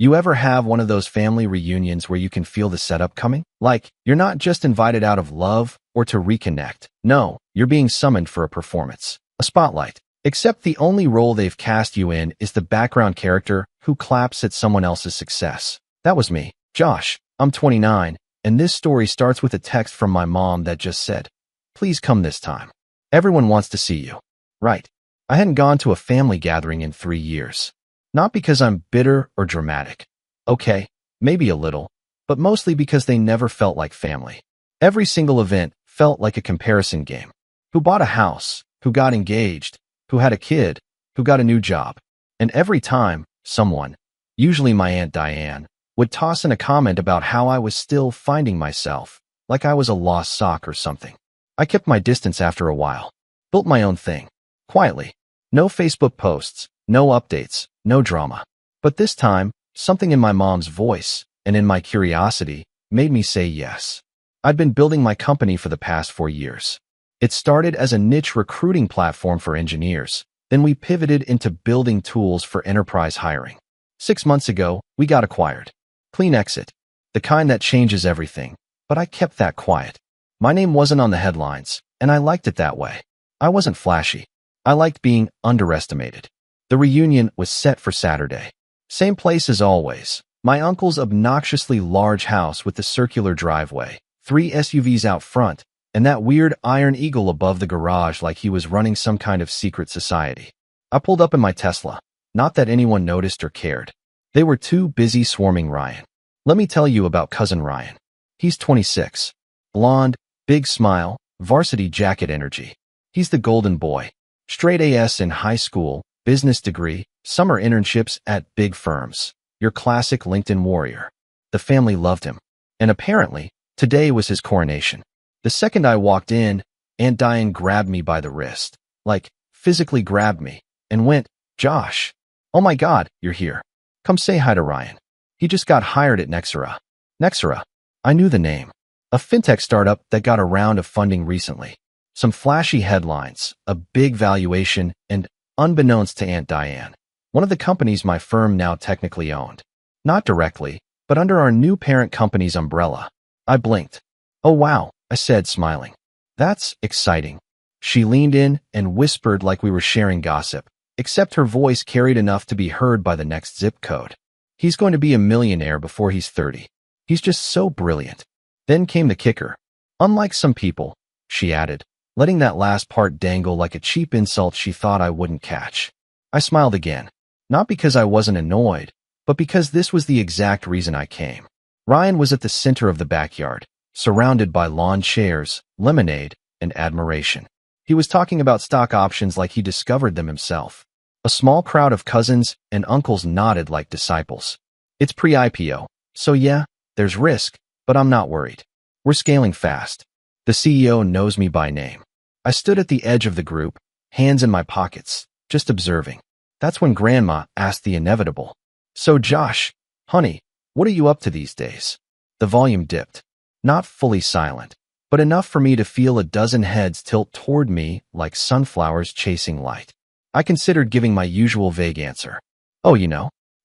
You ever have one of those family reunions where you can feel the setup coming? Like, you're not just invited out of love or to reconnect. No, you're being summoned for a performance, a spotlight. Except the only role they've cast you in is the background character who claps at someone else's success. That was me, Josh. I'm 29, and this story starts with a text from my mom that just said, "Please come this time. Everyone wants to see you." Right. I hadn't gone to a family gathering in 3 years. Not because I'm bitter or dramatic. Okay, maybe a little, but mostly because they never felt like family. Every single event felt like a comparison game. Who bought a house? Who got engaged? Who had a kid? Who got a new job? And every time, someone, usually my Aunt Diane, would toss in a comment about how I was still finding myself, like I was a lost sock or something. I kept my distance after a while. Built my own thing. Quietly. No Facebook posts, no updates, no drama. But this time, something in my mom's voice and in my curiosity made me say yes. I'd been building my company for the past 4 years. It started as a niche recruiting platform for engineers. Then we pivoted into building tools for enterprise hiring. 6 months ago, we got acquired. Clean exit. The kind that changes everything. But I kept that quiet. My name wasn't on the headlines, and I liked it that way. I wasn't flashy. I liked being underestimated. The reunion was set for Saturday. Same place as always. My uncle's obnoxiously large house with the circular driveway, 3 SUVs out front, and that weird iron eagle above the garage like he was running some kind of secret society. I pulled up in my Tesla. Not that anyone noticed or cared. They were too busy swarming Ryan. Let me tell you about cousin Ryan. He's 26. Blonde, big smile, varsity jacket energy. He's the golden boy. Straight A's in high school, business degree, summer internships at big firms. Your classic LinkedIn warrior. The family loved him. And apparently, today was his coronation. The second I walked in, Aunt Diane grabbed me by the wrist. Like, physically grabbed me. And went, "Josh. Oh my God, you're here. Come say hi to Ryan. He just got hired at Nexera." Nexera. I knew the name. A fintech startup that got a round of funding recently. Some flashy headlines, a big valuation, and, unbeknownst to Aunt Diane, one of the companies my firm now technically owned. Not directly, but under our new parent company's umbrella. I blinked. "Oh wow," I said, smiling. "That's exciting." She leaned in and whispered like we were sharing gossip, except her voice carried enough to be heard by the next zip code. "He's going to be a millionaire before he's 30. He's just so brilliant." Then came the kicker. "Unlike some people," she added, letting that last part dangle like a cheap insult she thought I wouldn't catch. I smiled again, not because I wasn't annoyed, but because this was the exact reason I came. Ryan was at the center of the backyard, surrounded by lawn chairs, lemonade, and admiration. He was talking about stock options like he discovered them himself. A small crowd of cousins and uncles nodded like disciples. "It's pre-IPO, so yeah, there's risk, but I'm not worried. We're scaling fast." The CEO knows me by name. I stood at the edge of the group, hands in my pockets, just observing. That's when Grandma asked the inevitable. "So Josh, honey, what are you up to these days?" The volume dipped. Not fully silent, but enough for me to feel a dozen heads tilt toward me like sunflowers chasing light. I considered giving my usual vague answer. "Oh,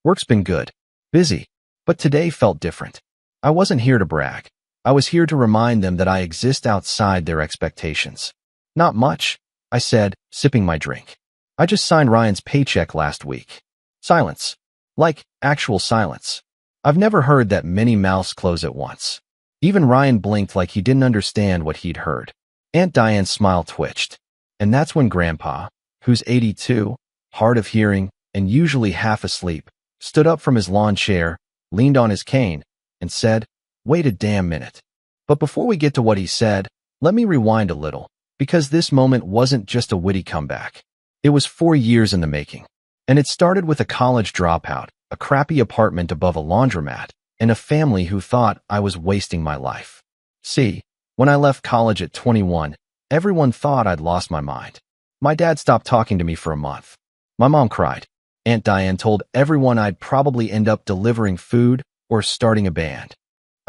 work's been good. Busy. But today felt different." I wasn't here to brag. I was here to remind them that I exist outside their expectations. "Not much," I said, sipping my drink. "I just signed Ryan's paycheck last week." Silence. Like, actual silence. I've never heard that many mouths close at once. Even Ryan blinked like he didn't understand what he'd heard. Aunt Diane's smile twitched. And that's when Grandpa, who's 82, hard of hearing, and usually half asleep, stood up from his lawn chair, leaned on his cane, and said, "Wait a damn minute." But before we get to what he said, let me rewind a little, because this moment wasn't just a witty comeback. It was 4 years in the making. And it started with a college dropout, a crappy apartment above a laundromat, and a family who thought I was wasting my life. See, when I left college at 21, everyone thought I'd lost my mind. My dad stopped talking to me for a month. My mom cried. Aunt Diane told everyone I'd probably end up delivering food or starting a band.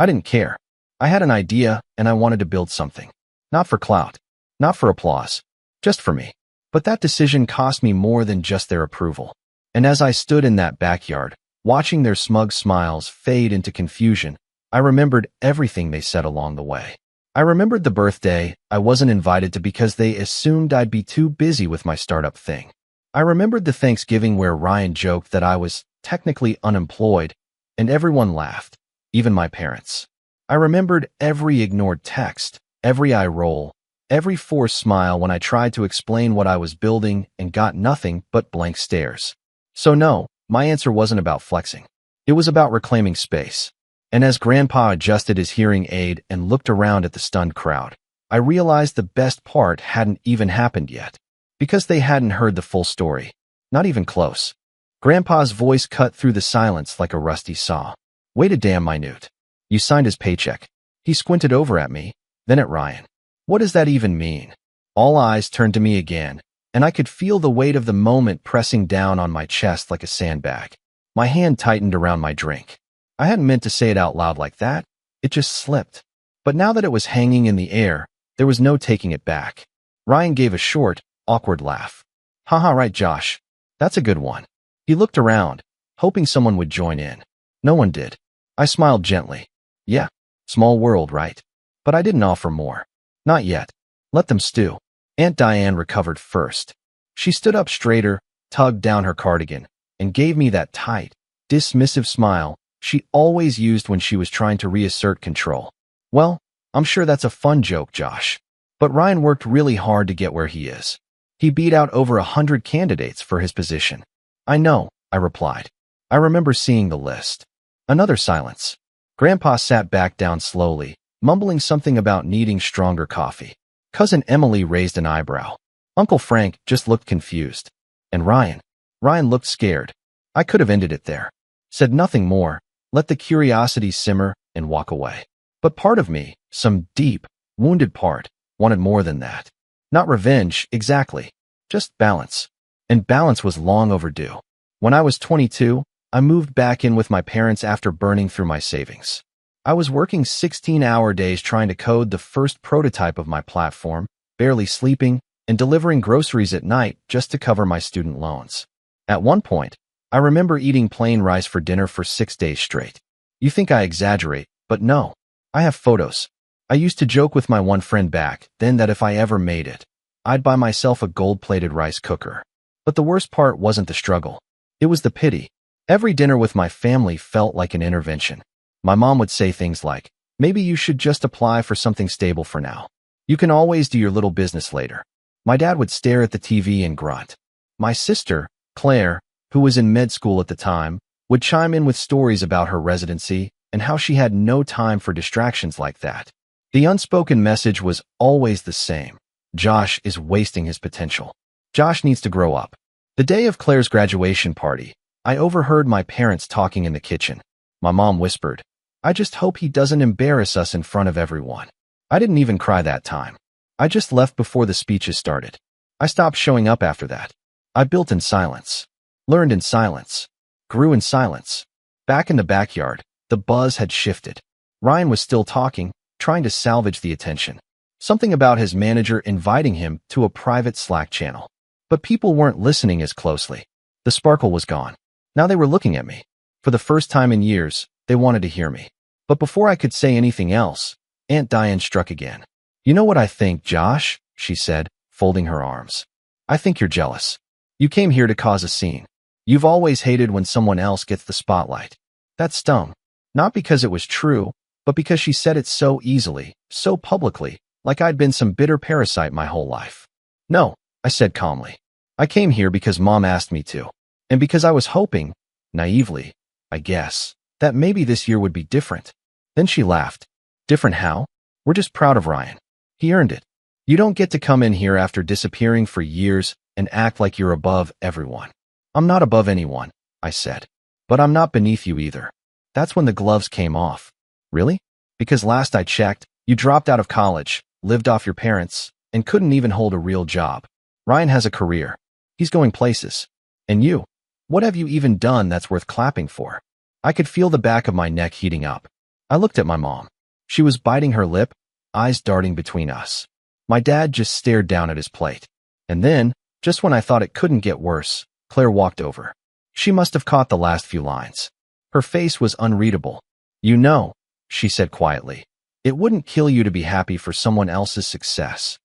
I didn't care. I had an idea, and I wanted to build something. Not for clout. Not for applause. Just for me. But that decision cost me more than just their approval. And as I stood in that backyard, Watching their smug smiles fade into confusion, I remembered everything they said along the way. I remembered the birthday I wasn't invited to because they assumed I'd be too busy with my startup thing. I remembered the Thanksgiving where Ryan joked that I was technically unemployed, and everyone laughed, even my parents. I remembered every ignored text, every eye roll, every forced smile when I tried to explain what I was building and got nothing but blank stares. So no, my answer wasn't about flexing. It was about reclaiming space. And as Grandpa adjusted his hearing aid and looked around at the stunned crowd, I realized the best part hadn't even happened yet. Because they hadn't heard the full story. Not even close. Grandpa's voice cut through the silence like a rusty saw. Wait a damn minute. You signed his paycheck. He squinted over at me, then at Ryan. What does that even mean? All eyes turned to me again, and I could feel the weight of the moment pressing down on my chest like a sandbag. My hand tightened around my drink. I hadn't meant to say it out loud like that. It just slipped. But now that it was hanging in the air, there was no taking it back. Ryan gave a short, awkward laugh. Haha, right, Josh. That's a good one. He looked around, hoping someone would join in. No one did. I smiled gently. Yeah, small world, right? But I didn't offer more. Not yet. Let them stew. Aunt Diane recovered first. She stood up straighter, tugged down her cardigan, and gave me that tight, dismissive smile she always used when she was trying to reassert control. Well, I'm sure that's a fun joke, Josh. But Ryan worked really hard to get where he is. He beat out over 100 candidates for his position. I know, I replied. I remember seeing the list. Another silence. Grandpa sat back down slowly, mumbling something about needing stronger coffee. Cousin Emily raised an eyebrow. Uncle Frank just looked confused. And Ryan looked scared. I could have ended it there. Said nothing more, let the curiosity simmer and walk away. But part of me, some deep, wounded part, wanted more than that. Not revenge, exactly. Just balance. And balance was long overdue. When I was 22, I moved back in with my parents after burning through my savings. I was working 16-hour days trying to code the first prototype of my platform, barely sleeping, and delivering groceries at night just to cover my student loans. At one point, I remember eating plain rice for dinner for 6 days straight. You think I exaggerate, but no. I have photos. I used to joke with my one friend back then that if I ever made it, I'd buy myself a gold-plated rice cooker. But the worst part wasn't the struggle. It was the pity. Every dinner with my family felt like an intervention. My mom would say things like, maybe you should just apply for something stable for now. You can always do your little business later. My dad would stare at the TV and grunt. My sister, Claire, who was in med school at the time, would chime in with stories about her residency and how she had no time for distractions like that. The unspoken message was always the same. Josh is wasting his potential. Josh needs to grow up. The day of Claire's graduation party, I overheard my parents talking in the kitchen. My mom whispered, I just hope he doesn't embarrass us in front of everyone. I didn't even cry that time. I just left before the speeches started. I stopped showing up after that. I built in silence. Learned in silence. Grew in silence. Back in the backyard, the buzz had shifted. Ryan was still talking, trying to salvage the attention. Something about his manager inviting him to a private Slack channel. But people weren't listening as closely. The sparkle was gone. Now they were looking at me. For the first time in years, they wanted to hear me. But before I could say anything else, Aunt Diane struck again. You know what I think, Josh? She said, folding her arms. I think you're jealous. You came here to cause a scene. You've always hated when someone else gets the spotlight. That stung. Not because it was true, but because she said it so easily, so publicly, like I'd been some bitter parasite my whole life. No, I said calmly. I came here because Mom asked me to. And because I was hoping, naively, I guess, that maybe this year would be different. Then she laughed. Different how? We're just proud of Ryan. He earned it. You don't get to come in here after disappearing for years and act like you're above everyone. I'm not above anyone, I said. But I'm not beneath you either. That's when the gloves came off. Really? Because last I checked, you dropped out of college, lived off your parents, and couldn't even hold a real job. Ryan has a career. He's going places. And you? What have you even done that's worth clapping for? I could feel the back of my neck heating up. I looked at my mom. She was biting her lip, eyes darting between us. My dad just stared down at his plate. And then, just when I thought it couldn't get worse, Claire walked over. She must have caught the last few lines. Her face was unreadable. You know, she said quietly, it wouldn't kill you to be happy for someone else's success.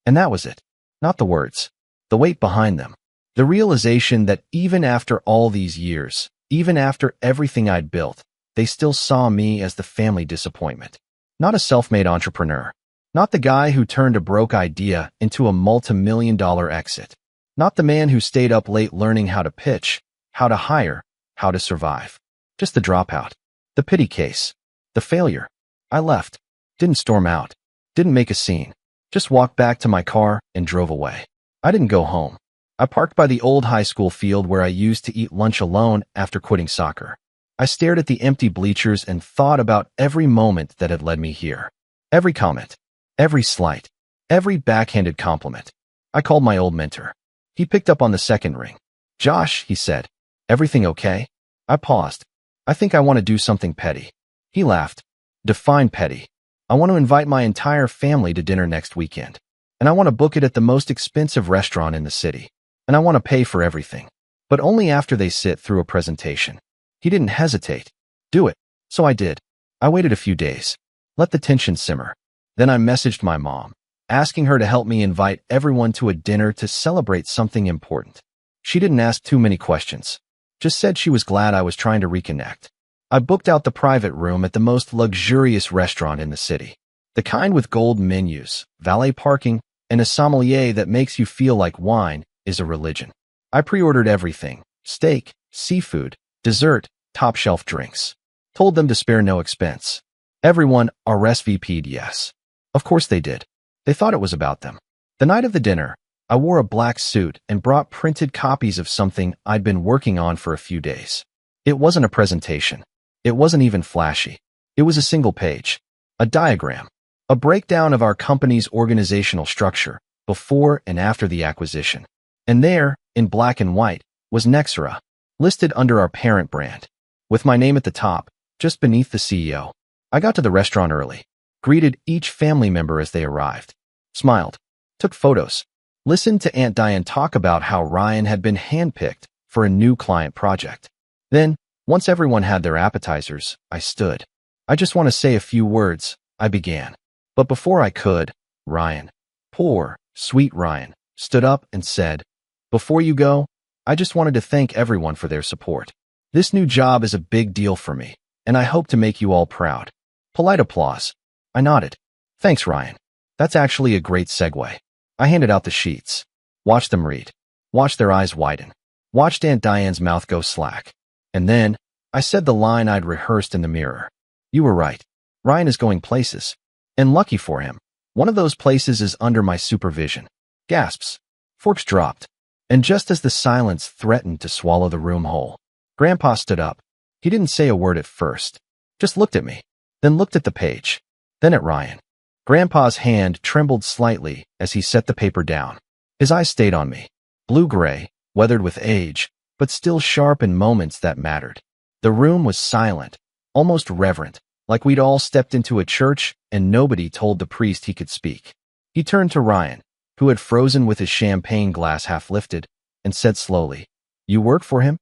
And that was it. Not the words. The weight behind them. The realization that even after all these years, even after everything I'd built, they still saw me as the family disappointment. Not a self-made entrepreneur. Not the guy who turned a broke idea into a multi-million-dollar exit. Not the man who stayed up late learning how to pitch, how to hire, how to survive. Just the dropout. The pity case. The failure. I left. Didn't storm out. Didn't make a scene. Just walked back to my car and drove away. I didn't go home. I parked by the old high school field where I used to eat lunch alone after quitting soccer. I stared at the empty bleachers and thought about every moment that had led me here. Every comment. Every slight. Every backhanded compliment. I called my old mentor. He picked up on the second ring. Josh, he said, everything okay? I paused. I think I want to do something petty. He laughed. Define petty. I want to invite my entire family to dinner next weekend. And I want to book it at the most expensive restaurant in the city. And I want to pay for everything. But only after they sit through a presentation. He didn't hesitate. Do it. So I did. I waited a few days. Let the tension simmer. Then I messaged my mom, asking her to help me invite everyone to a dinner to celebrate something important. She didn't ask too many questions. Just said she was glad I was trying to reconnect. I booked out the private room at the most luxurious restaurant in the city. The kind with gold menus, valet parking, and a sommelier that makes you feel like wine is a religion. I pre-ordered everything. Steak, seafood, dessert, top-shelf drinks. Told them to spare no expense. Everyone RSVP'd yes. Of course they did. They thought it was about them. The night of the dinner, I wore a black suit and brought printed copies of something I'd been working on for a few days. It wasn't a presentation. It wasn't even flashy. It was a single page. A diagram. A breakdown of our company's organizational structure, before and after the acquisition. And there, in black and white, was Nexera, listed under our parent brand. With my name at the top, just beneath the CEO. I got to the restaurant early. Greeted each family member as they arrived. Smiled. Took photos. Listened to Aunt Diane talk about how Ryan had been handpicked for a new client project. Then, once everyone had their appetizers, I stood. I just want to say a few words, I began. But before I could, Ryan, poor, sweet Ryan, stood up and said, before you go, I just wanted to thank everyone for their support. This new job is a big deal for me, and I hope to make you all proud. Polite applause. I nodded. Thanks, Ryan. That's actually a great segue. I handed out the sheets. Watched them read. Watched their eyes widen. Watched Aunt Diane's mouth go slack. And then, I said the line I'd rehearsed in the mirror. You were right. Ryan is going places. And lucky for him, one of those places is under my supervision. Gasps. Forks dropped. And just as the silence threatened to swallow the room whole, Grandpa stood up. He didn't say a word at first. Just looked at me. Then looked at the page. Then at Ryan. Grandpa's hand trembled slightly as he set the paper down. His eyes stayed on me. Blue-gray, weathered with age, but still sharp in moments that mattered. The room was silent, almost reverent, like we'd all stepped into a church and nobody told the priest he could speak. He turned to Ryan, who had frozen with his champagne glass half lifted, and said slowly, You work for him?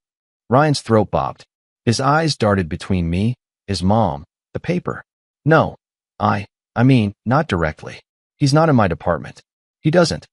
Ryan's throat bobbed. His eyes darted between me, his mom, the paper. No, I mean, not directly. He's not in my department. He doesn't,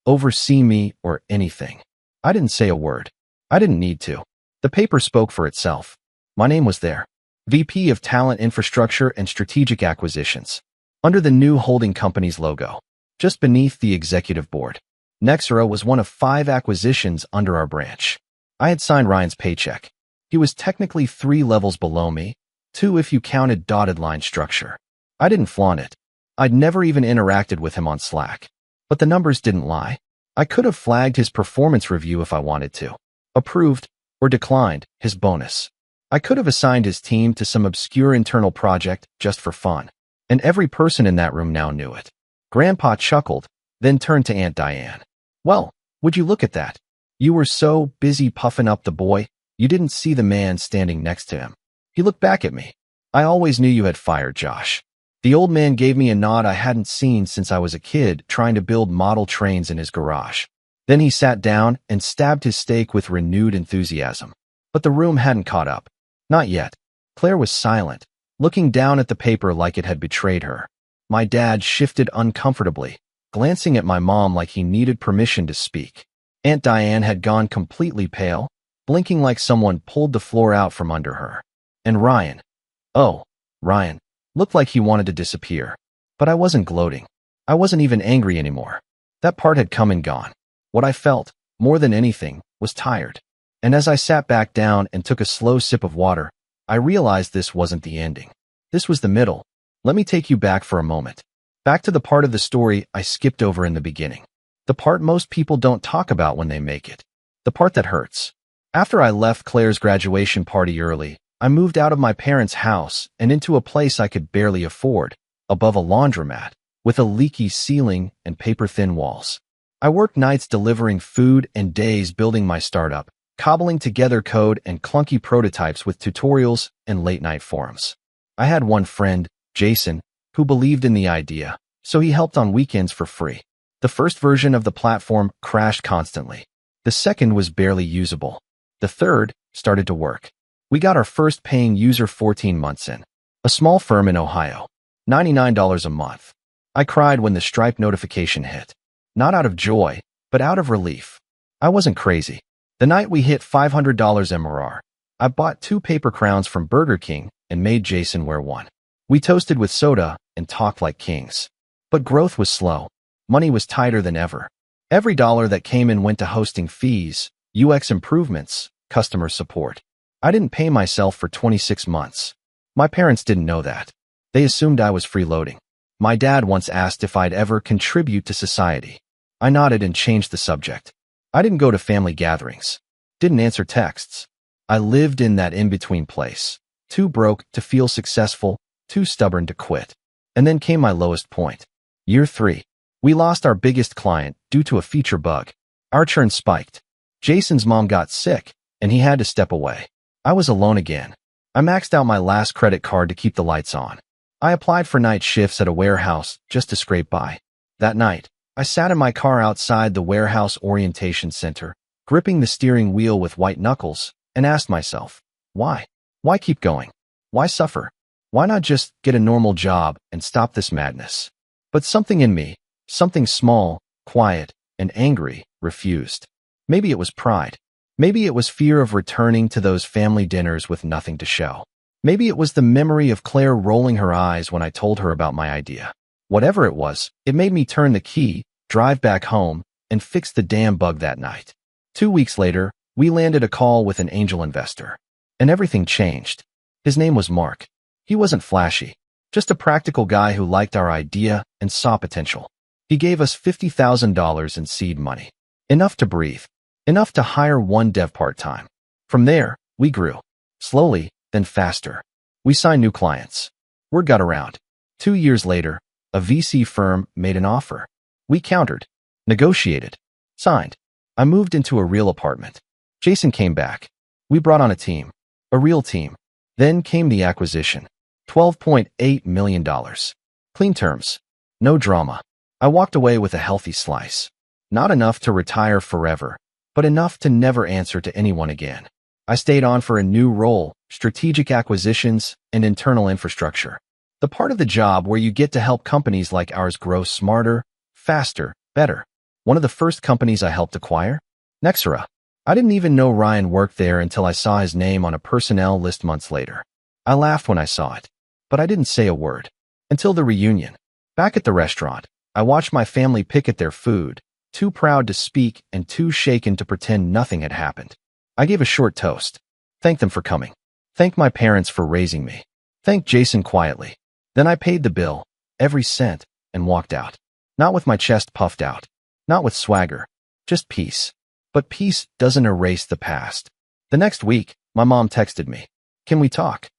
oversee me or anything. I didn't say a word. I didn't need to. The paper spoke for itself. My name was there. VP of Talent Infrastructure and Strategic Acquisitions. Under the new holding company's logo. Just beneath the executive board. Nexera was one of 5 acquisitions under our branch. I had signed Ryan's paycheck. He was technically 3 levels below me, 2 if you counted dotted line structure. I didn't flaunt it. I'd never even interacted with him on Slack. But the numbers didn't lie. I could have flagged his performance review if I wanted to. Approved, or declined, his bonus. I could have assigned his team to some obscure internal project just for fun. And every person in that room now knew it. Grandpa chuckled, then turned to Aunt Diane. Well, would you look at that? You were so busy puffing up the boy, you didn't see the man standing next to him. He looked back at me. I always knew you had fired Josh. The old man gave me a nod I hadn't seen since I was a kid trying to build model trains in his garage. Then he sat down and stabbed his steak with renewed enthusiasm. But the room hadn't caught up. Not yet. Claire was silent, looking down at the paper like it had betrayed her. My dad shifted uncomfortably, glancing at my mom like he needed permission to speak. Aunt Diane had gone completely pale, blinking like someone pulled the floor out from under her. And Ryan. Oh, Ryan. Looked like he wanted to disappear. But I wasn't gloating. I wasn't even angry anymore. That part had come and gone. What I felt, more than anything, was tired. And as I sat back down and took a slow sip of water, I realized this wasn't the ending. This was the middle. Let me take you back for a moment. Back to the part of the story I skipped over in the beginning. The part most people don't talk about when they make it. The part that hurts. After I left Claire's graduation party early, I moved out of my parents' house and into a place I could barely afford, above a laundromat, with a leaky ceiling and paper-thin walls. I worked nights delivering food and days building my startup, cobbling together code and clunky prototypes with tutorials and late-night forums. I had one friend, Jason, who believed in the idea, so he helped on weekends for free. The first version of the platform crashed constantly. The second was barely usable. The third started to work. We got our first paying user 14 months in. A small firm in Ohio. $99 a month. I cried when the Stripe notification hit. Not out of joy, but out of relief. I wasn't crazy. The night we hit $500 MRR, I bought 2 paper crowns from Burger King and made Jason wear one. We toasted with soda and talked like kings. But growth was slow. Money was tighter than ever. Every dollar that came in went to hosting fees, UX improvements, customer support. I didn't pay myself for 26 months. My parents didn't know that. They assumed I was freeloading. My dad once asked if I'd ever contribute to society. I nodded and changed the subject. I didn't go to family gatherings. Didn't answer texts. I lived in that in-between place. Too broke to feel successful, too stubborn to quit. And then came my lowest point. Year 3. We lost our biggest client due to a feature bug. Our churn spiked. Jason's mom got sick, and he had to step away. I was alone again. I maxed out my last credit card to keep the lights on. I applied for night shifts at a warehouse just to scrape by. That night, I sat in my car outside the warehouse orientation center, gripping the steering wheel with white knuckles, and asked myself, why? Why keep going? Why suffer? Why not just get a normal job and stop this madness? But something in me, something small, quiet, and angry, refused. Maybe it was pride. Maybe it was fear of returning to those family dinners with nothing to show. Maybe it was the memory of Claire rolling her eyes when I told her about my idea. Whatever it was, it made me turn the key, drive back home, and fix the damn bug that night. 2 weeks later, we landed a call with an angel investor. And everything changed. His name was Mark. He wasn't flashy, just a practical guy who liked our idea and saw potential. He gave us $50,000 in seed money. Enough to breathe. Enough to hire one dev part-time. From there, we grew. Slowly, then faster. We signed new clients. Word got around. 2 years later, a VC firm made an offer. We countered, negotiated, signed. I moved into a real apartment. Jason came back. We brought on a team, a real team. Then came the acquisition. $12.8 million. Clean terms. No drama. I walked away with a healthy slice. Not enough to retire forever, but enough to never answer to anyone again. I stayed on for a new role, strategic acquisitions, and internal infrastructure. The part of the job where you get to help companies like ours grow smarter, faster, better. One of the first companies I helped acquire? Nexera. I didn't even know Ryan worked there until I saw his name on a personnel list months later. I laughed when I saw it, but I didn't say a word. Until the reunion. Back at the restaurant, I watched my family pick at their food, too proud to speak and too shaken to pretend nothing had happened. I gave a short toast. Thanked them for coming. Thanked my parents for raising me. Thanked Jason quietly. Then I paid the bill, every cent, and walked out. Not with my chest puffed out. Not with swagger. Just peace. But peace doesn't erase the past. The next week, my mom texted me. Can we talk?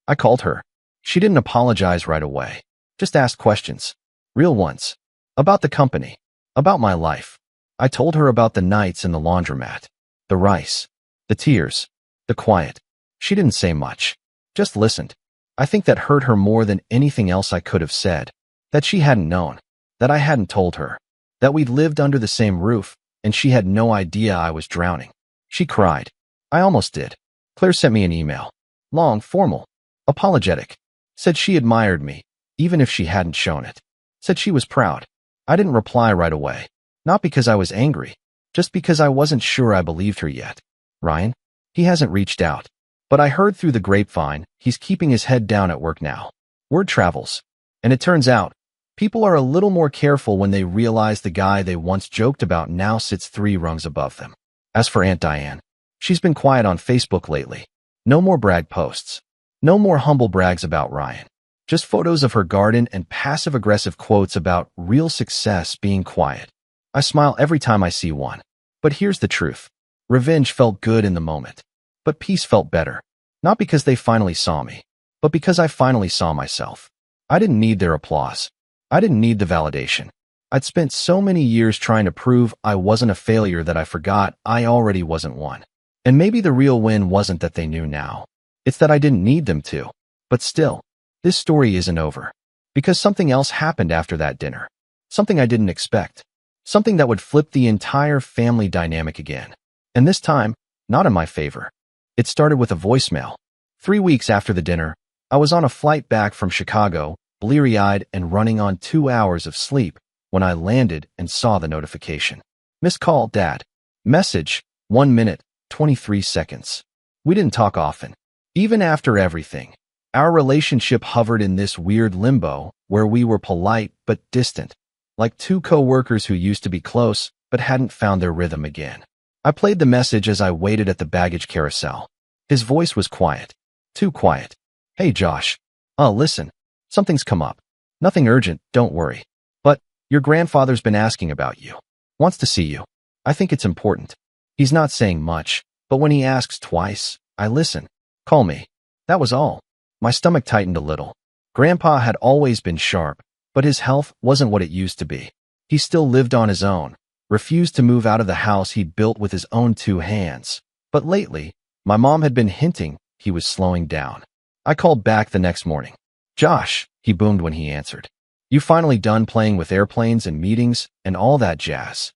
I called her. She didn't apologize right away. Just asked questions. Real ones. About the company. About my life. I told her about the nights in the laundromat. The rice. The tears. The quiet. She didn't say much. Just listened. I think that hurt her more than anything else I could have said. That she hadn't known. That I hadn't told her. That we'd lived under the same roof, and she had no idea I was drowning. She cried. I almost did. Claire sent me an email. Long, formal, apologetic. Said she admired me, even if she hadn't shown it. Said she was proud. I didn't reply right away. Not because I was angry, just because I wasn't sure I believed her yet. Ryan? He hasn't reached out. But I heard through the grapevine, he's keeping his head down at work now. Word travels. And it turns out, people are a little more careful when they realize the guy they once joked about now sits 3 rungs above them. As for Aunt Diane, she's been quiet on Facebook lately. No more brag posts. No more humble brags about Ryan. Just photos of her garden and passive-aggressive quotes about real success being quiet. I smile every time I see one. But here's the truth. Revenge felt good in the moment. But peace felt better. Not because they finally saw me, but because I finally saw myself. I didn't need their applause. I didn't need the validation. I'd spent so many years trying to prove I wasn't a failure that I forgot I already wasn't one. And maybe the real win wasn't that they knew now. It's that I didn't need them to. But still, this story isn't over. Because something else happened after that dinner. Something I didn't expect. Something that would flip the entire family dynamic again. And this time, not in my favor. It started with a voicemail. 3 weeks after the dinner, I was on a flight back from Chicago, bleary-eyed and running on 2 hours of sleep, when I landed and saw the notification. Missed call, Dad. Message, 1 minute, 23 seconds. We didn't talk often. Even after everything, our relationship hovered in this weird limbo where we were polite but distant, like 2 co-workers who used to be close but hadn't found their rhythm again. I played the message as I waited at the baggage carousel. His voice was quiet. Too quiet. Hey, Josh. Listen. Something's come up. Nothing urgent, don't worry. But your grandfather's been asking about you. Wants to see you. I think it's important. He's not saying much, but when he asks twice, I listen. Call me. That was all. My stomach tightened a little. Grandpa had always been sharp, but his health wasn't what it used to be. He still lived on his own, refused to move out of the house he'd built with his own 2 hands. But lately, my mom had been hinting he was slowing down. I called back the next morning. Josh, he boomed when he answered. You finally done playing with airplanes and meetings and all that jazz?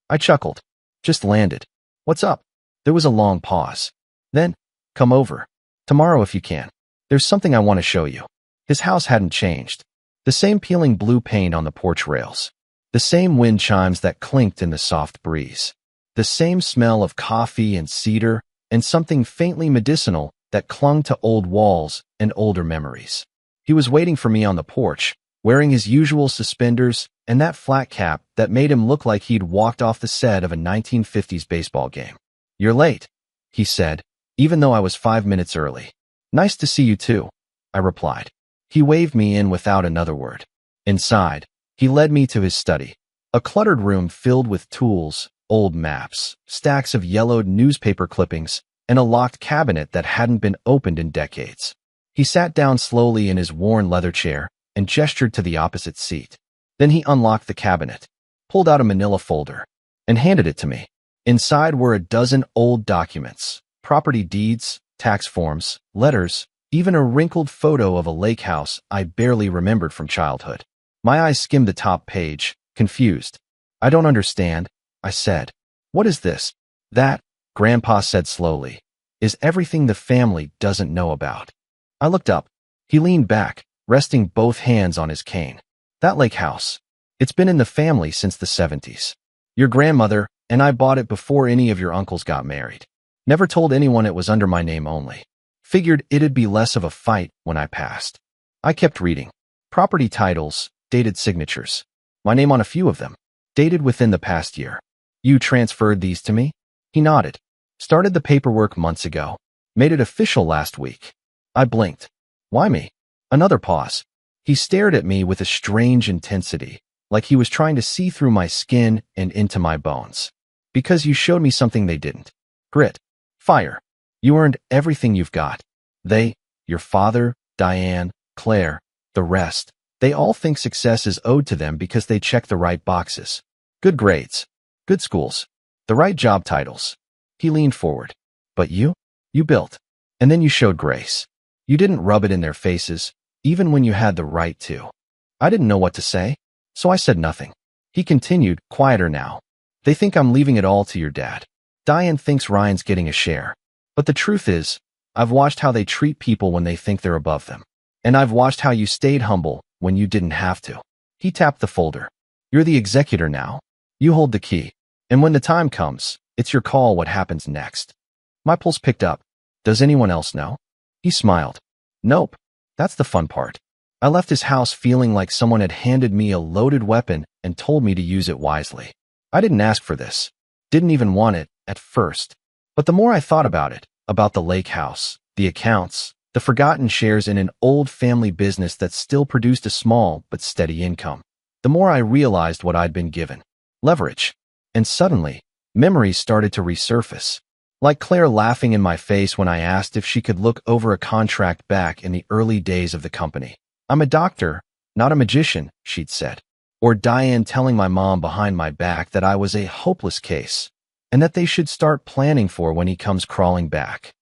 I chuckled. Just landed. What's up? There was a long pause. Then, come over. Tomorrow if you can. There's something I want to show you. His house hadn't changed. The same peeling blue paint on the porch rails. The same wind chimes that clinked in the soft breeze. The same smell of coffee and cedar and something faintly medicinal that clung to old walls and older memories. He was waiting for me on the porch, wearing his usual suspenders and that flat cap that made him look like he'd walked off the set of a 1950s baseball game. You're late, he said, even though I was 5 minutes early. Nice to see you too, I replied. He waved me in without another word. Inside, he led me to his study, a cluttered room filled with tools, old maps, stacks of yellowed newspaper clippings, and a locked cabinet that hadn't been opened in decades. He sat down slowly in his worn leather chair and gestured to the opposite seat. Then he unlocked the cabinet, pulled out a manila folder, and handed it to me. Inside were a dozen old documents, property deeds, tax forms, letters, even a wrinkled photo of a lake house I barely remembered from childhood. My eyes skimmed the top page, confused. I don't understand, I said. What is this? That, Grandpa said slowly, is everything the family doesn't know about. I looked up. He leaned back, resting both hands on his cane. That lake house. It's been in the family since the 70s. Your grandmother and I bought it before any of your uncles got married. Never told anyone it was under my name only. Figured it'd be less of a fight when I passed. I kept reading. Property titles, dated signatures. My name on a few of them. Dated within the past year. You transferred these to me? He nodded. Started the paperwork months ago. Made it official last week. I blinked. Why me? Another pause. He stared at me with a strange intensity, like he was trying to see through my skin and into my bones. Because you showed me something they didn't. Grit. Fire. You earned everything you've got. They, your father, Diane, Claire, the rest, they all think success is owed to them because they check the right boxes. Good grades. Good schools. The right job titles. He leaned forward. But you? You built. And then you showed grace. You didn't rub it in their faces, even when you had the right to. I didn't know what to say, so I said nothing. He continued, quieter now. They think I'm leaving it all to your dad. Diane thinks Ryan's getting a share. But the truth is, I've watched how they treat people when they think they're above them. And I've watched how you stayed humble when you didn't have to. He tapped the folder. You're the executor now. You hold the key. And when the time comes, it's your call what happens next. My pulse picked up. Does anyone else know? He smiled. Nope. That's the fun part. I left his house feeling like someone had handed me a loaded weapon and told me to use it wisely. I didn't ask for this. Didn't even want it at first. But the more I thought about it, about the lake house, the accounts, the forgotten shares in an old family business that still produced a small but steady income, the more I realized what I'd been given. Leverage. And suddenly, memories started to resurface. Like Claire laughing in my face when I asked if she could look over a contract back in the early days of the company. I'm a doctor, not a magician, she'd said. Or Diane telling my mom behind my back that I was a hopeless case, and that they should start planning for when he comes crawling back.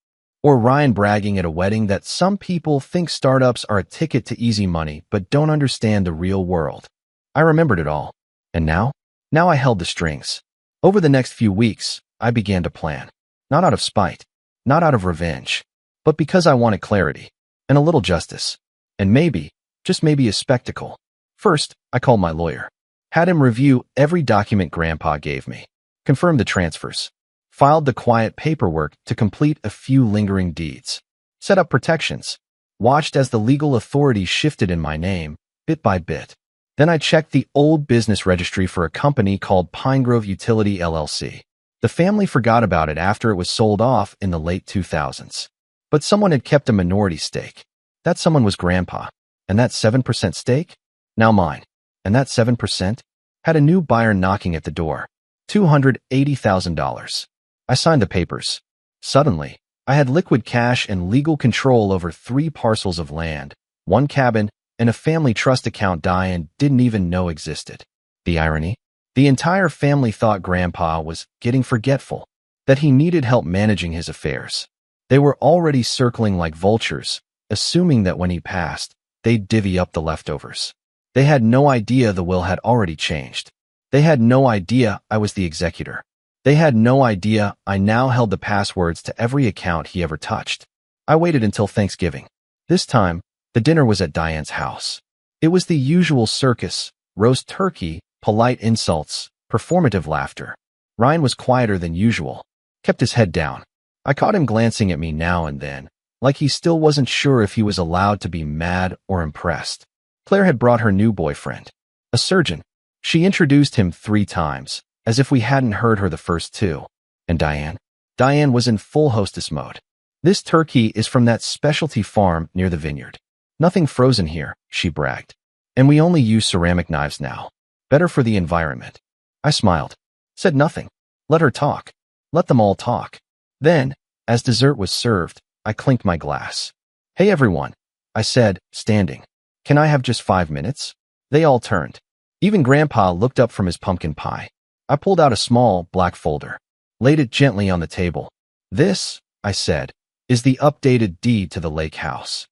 Or Ryan bragging at a wedding that some people think startups are a ticket to easy money but don't understand the real world. I remembered it all. And now? Now I held the strings. Over the next few weeks, I began to plan. Not out of spite, not out of revenge, but because I wanted clarity, and a little justice, and maybe, just maybe a spectacle. First, I called my lawyer. Had him review every document Grandpa gave me, confirmed the transfers, filed the quiet paperwork to complete a few lingering deeds, set up protections, watched as the legal authority shifted in my name, bit by bit. Then I checked the old business registry for a company called Pinegrove Utility LLC. The family forgot about it after it was sold off in the late 2000s. But someone had kept a minority stake. That someone was Grandpa. And that 7% stake? Now mine. And that 7% had a new buyer knocking at the door. $280,000. I signed the papers. Suddenly, I had liquid cash and legal control over 3 parcels of land, 1 cabin, and a family trust account Diane didn't even know existed. The irony? The entire family thought Grandpa was getting forgetful, that he needed help managing his affairs. They were already circling like vultures, assuming that when he passed, they'd divvy up the leftovers. They had no idea the will had already changed. They had no idea I was the executor. They had no idea I now held the passwords to every account he ever touched. I waited until Thanksgiving. This time, the dinner was at Diane's house. It was the usual circus, roast turkey, polite insults, performative laughter. Ryan was quieter than usual, kept his head down. I caught him glancing at me now and then, like he still wasn't sure if he was allowed to be mad or impressed. Claire had brought her new boyfriend, a surgeon. She introduced him 3 times, as if we hadn't heard her the first 2. And Diane? Diane was in full hostess mode. This turkey is from that specialty farm near the vineyard. Nothing frozen here, she bragged. And we only use ceramic knives now. Better for the environment. I smiled. Said nothing. Let her talk. Let them all talk. Then, as dessert was served, I clinked my glass. Hey everyone, I said, standing. Can I have just 5 minutes? They all turned. Even Grandpa looked up from his pumpkin pie. I pulled out a small, black folder. Laid it gently on the table. This, I said, is the updated deed to the lake house.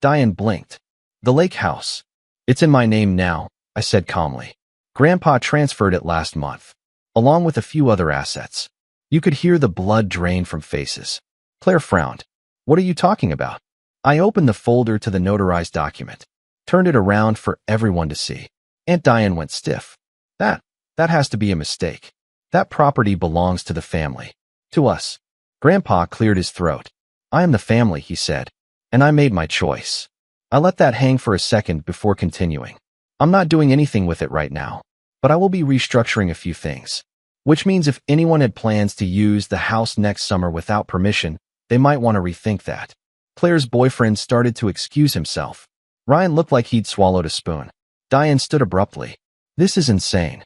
Diane blinked. The lake house. It's in my name now, I said calmly. Grandpa transferred it last month, along with a few other assets. You could hear the blood drain from faces. Claire frowned. What are you talking about? I opened the folder to the notarized document, turned it around for everyone to see. Aunt Diane went stiff. That has to be a mistake. That property belongs to the family. To us. Grandpa cleared his throat. I am the family, he said, and I made my choice. I let that hang for a second before continuing. I'm not doing anything with it right now, but I will be restructuring a few things. Which means if anyone had plans to use the house next summer without permission, they might want to rethink that. Claire's boyfriend started to excuse himself. Ryan looked like he'd swallowed a spoon. Diane stood abruptly. This is insane.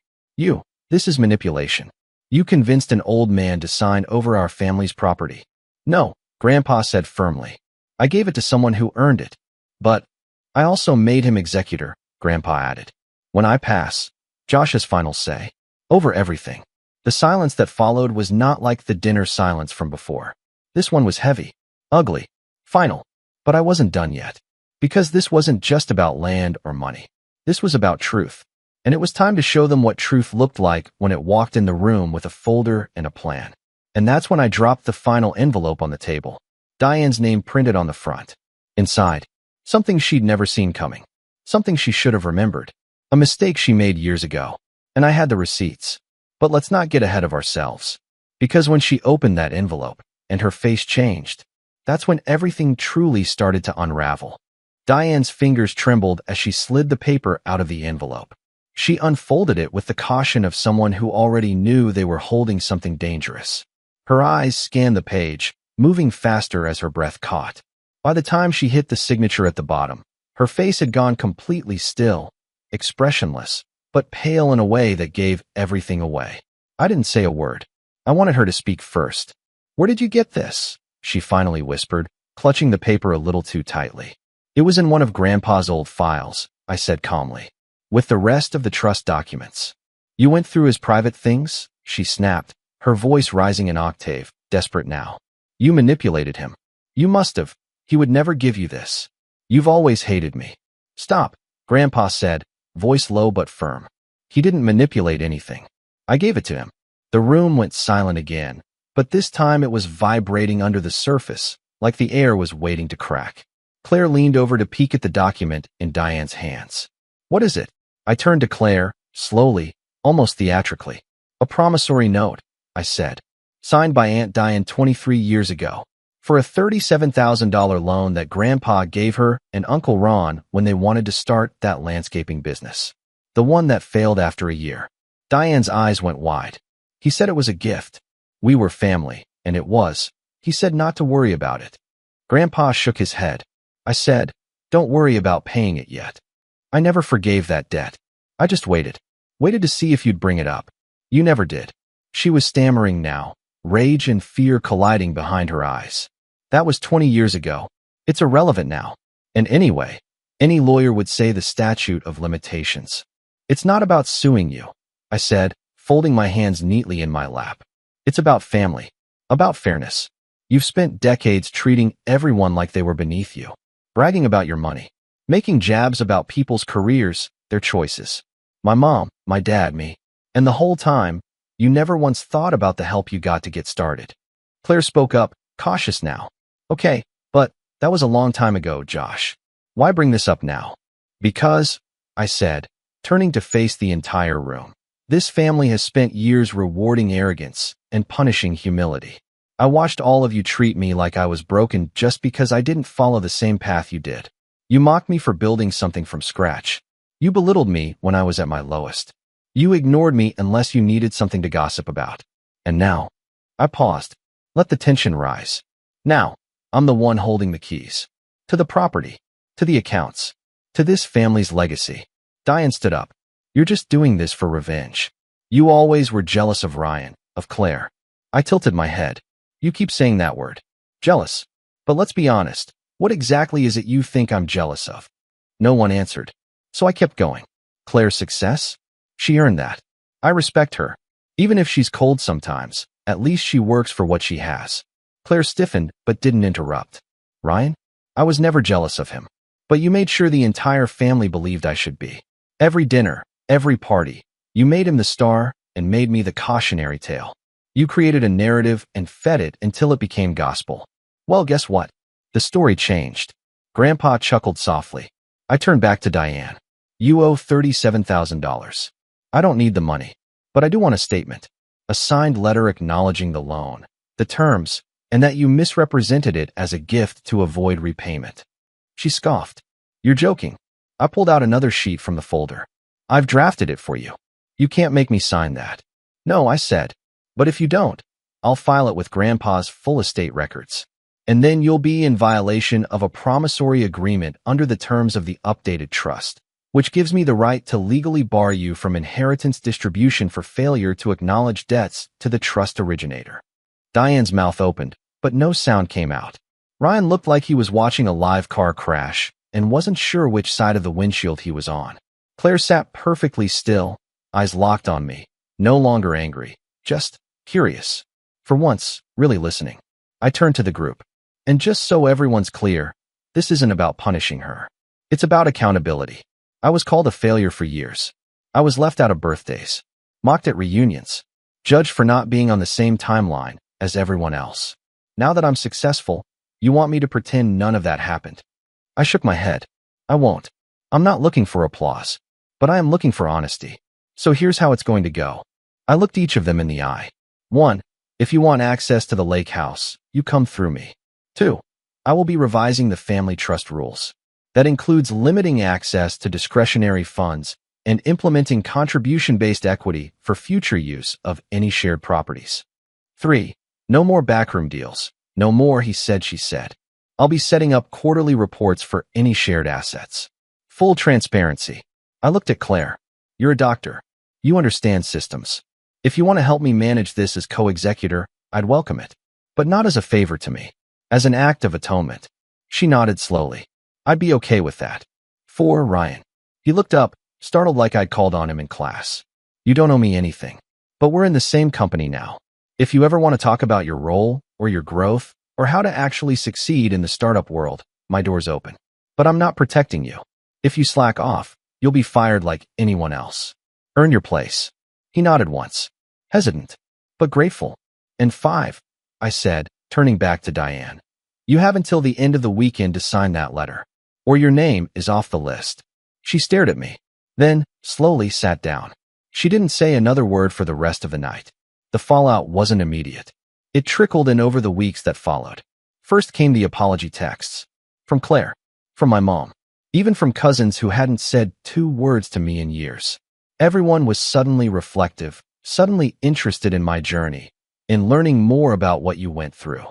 This is manipulation. You convinced an old man to sign over our family's property. No, Grandpa said firmly. I gave it to someone who earned it. But I also made him executor, Grandpa added. When I pass, Josh's final say. Over everything. The silence that followed was not like the dinner silence from before. This one was heavy, ugly, final. But I wasn't done yet. Because this wasn't just about land or money. This was about truth. and it was time to show them what truth looked like when it walked in the room with a folder and a plan. And that's when I dropped the final envelope on the table. Diane's name printed on the front. Inside, something she'd never seen coming. Something she should have remembered. A mistake she made years ago. And I had the receipts. But let's not get ahead of ourselves. Because when she opened that envelope, and her face changed, that's when everything truly started to unravel. Diane's fingers trembled as she slid the paper out of the envelope. She unfolded it with the caution of someone who already knew they were holding something dangerous. Her eyes scanned the page, moving faster as her breath caught. By the time she hit the signature at the bottom, her face had gone completely still, expressionless, but pale in a way that gave everything away. I didn't say a word. I wanted her to speak first. "Where did you get this?" she finally whispered, clutching the paper a little too tightly. "It was in one of Grandpa's old files," I said calmly, "with the rest of the trust documents." "You went through his private things?" she snapped, her voice rising an octave, desperate now. "You manipulated him. You must have. He would never give you this. You've always hated me." "Stop," Grandpa said, voice low but firm. "He didn't manipulate anything. I gave it to him." The room went silent again, but this time it was vibrating under the surface, like the air was waiting to crack. Claire leaned over to peek at the document in Diane's hands. "What is it?" I turned to Claire, slowly, almost theatrically. "A promissory note," I said, "signed by Aunt Diane 23 years ago, for a $37,000 loan that Grandpa gave her and Uncle Ron when they wanted to start that landscaping business. The one that failed after a year." Diane's eyes went wide. "He said it was a gift. We were family, and it was. He said not to worry about it." Grandpa shook his head. I said, "Don't worry about paying it yet. I never forgave that debt. I just waited. Waited to see if you'd bring it up. You never did." She was stammering now, rage and fear colliding behind her eyes. "That was 20 years ago. It's irrelevant now. And anyway, any lawyer would say the statute of limitations. It's not about suing you," I said, folding my hands neatly in my lap. "It's about family. About fairness. You've spent decades treating everyone like they were beneath you, bragging about your money, making jabs about people's careers, their choices. My mom, my dad, me. And the whole time, you never once thought about the help you got to get started." Claire spoke up, cautious now. "Okay, but that was a long time ago, Josh. Why bring this up now?" "Because," I said, turning to face the entire room, "this family has spent years rewarding arrogance and punishing humility. I watched all of you treat me like I was broken just because I didn't follow the same path you did. You mocked me for building something from scratch. You belittled me when I was at my lowest. You ignored me unless you needed something to gossip about. And now," I paused, let the tension rise. "Now, I'm the one holding the keys. To the property, to the accounts, to this family's legacy." Diane stood up. "You're just doing this for revenge. You always were jealous of Ryan, of Claire." I tilted my head. "You keep saying that word. Jealous. But let's be honest. What exactly is it you think I'm jealous of?" No one answered. So I kept going. "Claire's success? She earned that. I respect her. Even if she's cold sometimes, at least she works for what she has." Claire stiffened but didn't interrupt. "Ryan? I was never jealous of him. But you made sure the entire family believed I should be. Every dinner, every party. You made him the star and made me the cautionary tale. You created a narrative and fed it until it became gospel. Well, guess what? The story changed." Grandpa chuckled softly. I turned back to Diane. "You owe $37,000. I don't need the money, but I do want a statement. A signed letter acknowledging the loan, the terms, and that you misrepresented it as a gift to avoid repayment." She scoffed. "You're joking." I pulled out another sheet from the folder. "I've drafted it for you. You can't make me sign that." "No," I said. "But if you don't, I'll file it with Grandpa's full estate records. And then you'll be in violation of a promissory agreement under the terms of the updated trust, which gives me the right to legally bar you from inheritance distribution for failure to acknowledge debts to the trust originator." Diane's mouth opened, but no sound came out. Ryan looked like he was watching a live car crash and wasn't sure which side of the windshield he was on. Claire sat perfectly still, eyes locked on me, no longer angry, just curious. For once, really listening. I turned to the group. "And just so everyone's clear, this isn't about punishing her. It's about accountability. I was called a failure for years. I was left out of birthdays, mocked at reunions, judged for not being on the same timeline as everyone else. Now that I'm successful, you want me to pretend none of that happened? I shook my head. I won't. I'm not looking for applause, but I am looking for honesty. So here's how it's going to go. I looked each of them in the eye. 1. If you want access to the lake house, you come through me. 2. I will be revising the family trust rules. That includes limiting access to discretionary funds and implementing contribution-based equity for future use of any shared properties. 3. No more backroom deals. No more he said, she said. I'll be setting up quarterly reports for any shared assets. Full transparency. I looked at Claire. You're a doctor. You understand systems. If you want to help me manage this as co-executor, I'd welcome it. But not as a favor to me. As an act of atonement. She nodded slowly. I'd be okay with that. 4. Ryan. He looked up, startled like I'd called on him in class. You don't owe me anything. But we're in the same company now. If you ever want to talk about your role, or your growth, or how to actually succeed in the startup world, my door's open. But I'm not protecting you. If you slack off, you'll be fired like anyone else. Earn your place. He nodded once, hesitant, but grateful. And 5, I said, turning back to Diane. You have until the end of the weekend to sign that letter, or your name is off the list. She stared at me, then slowly sat down. She didn't say another word for the rest of the night. The fallout wasn't immediate. It trickled in over the weeks that followed. First came the apology texts. From Claire. From my mom. Even from cousins who hadn't said 2 words to me in years. Everyone was suddenly reflective, suddenly interested in my journey, in learning more about what you went through.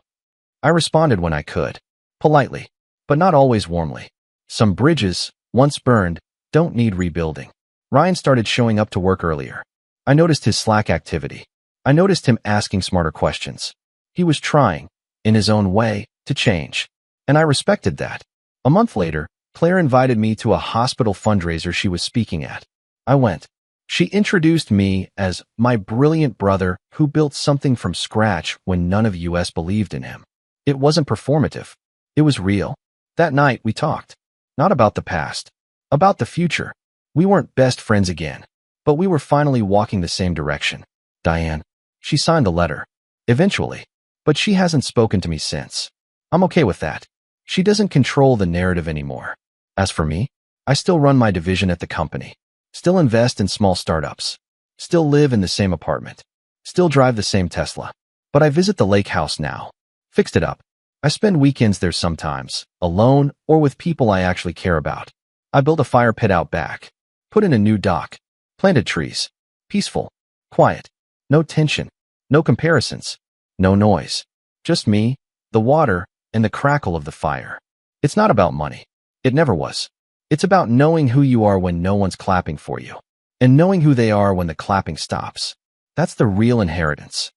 I responded when I could. Politely, but not always warmly. Some bridges, once burned, don't need rebuilding. Ryan started showing up to work earlier. I noticed his Slack activity. I noticed him asking smarter questions. He was trying, in his own way, to change. And I respected that. A month later, Claire invited me to a hospital fundraiser she was speaking at. I went. She introduced me as my brilliant brother who built something from scratch when none of us believed in him. It wasn't performative. It was real. That night we talked. Not about the past. About the future. We weren't best friends again. But we were finally walking the same direction. Diane. She signed the letter. Eventually. But she hasn't spoken to me since. I'm okay with that. She doesn't control the narrative anymore. As for me, I still run my division at the company. Still invest in small startups. Still live in the same apartment. Still drive the same Tesla. But I visit the lake house now. Fixed it up. I spend weekends there sometimes, alone or with people I actually care about. I built a fire pit out back. Put in a new dock. Planted trees. Peaceful. Quiet. No tension. No comparisons. No noise. Just me, the water, and the crackle of the fire. It's not about money. It never was. It's about knowing who you are when no one's clapping for you. And knowing who they are when the clapping stops. That's the real inheritance.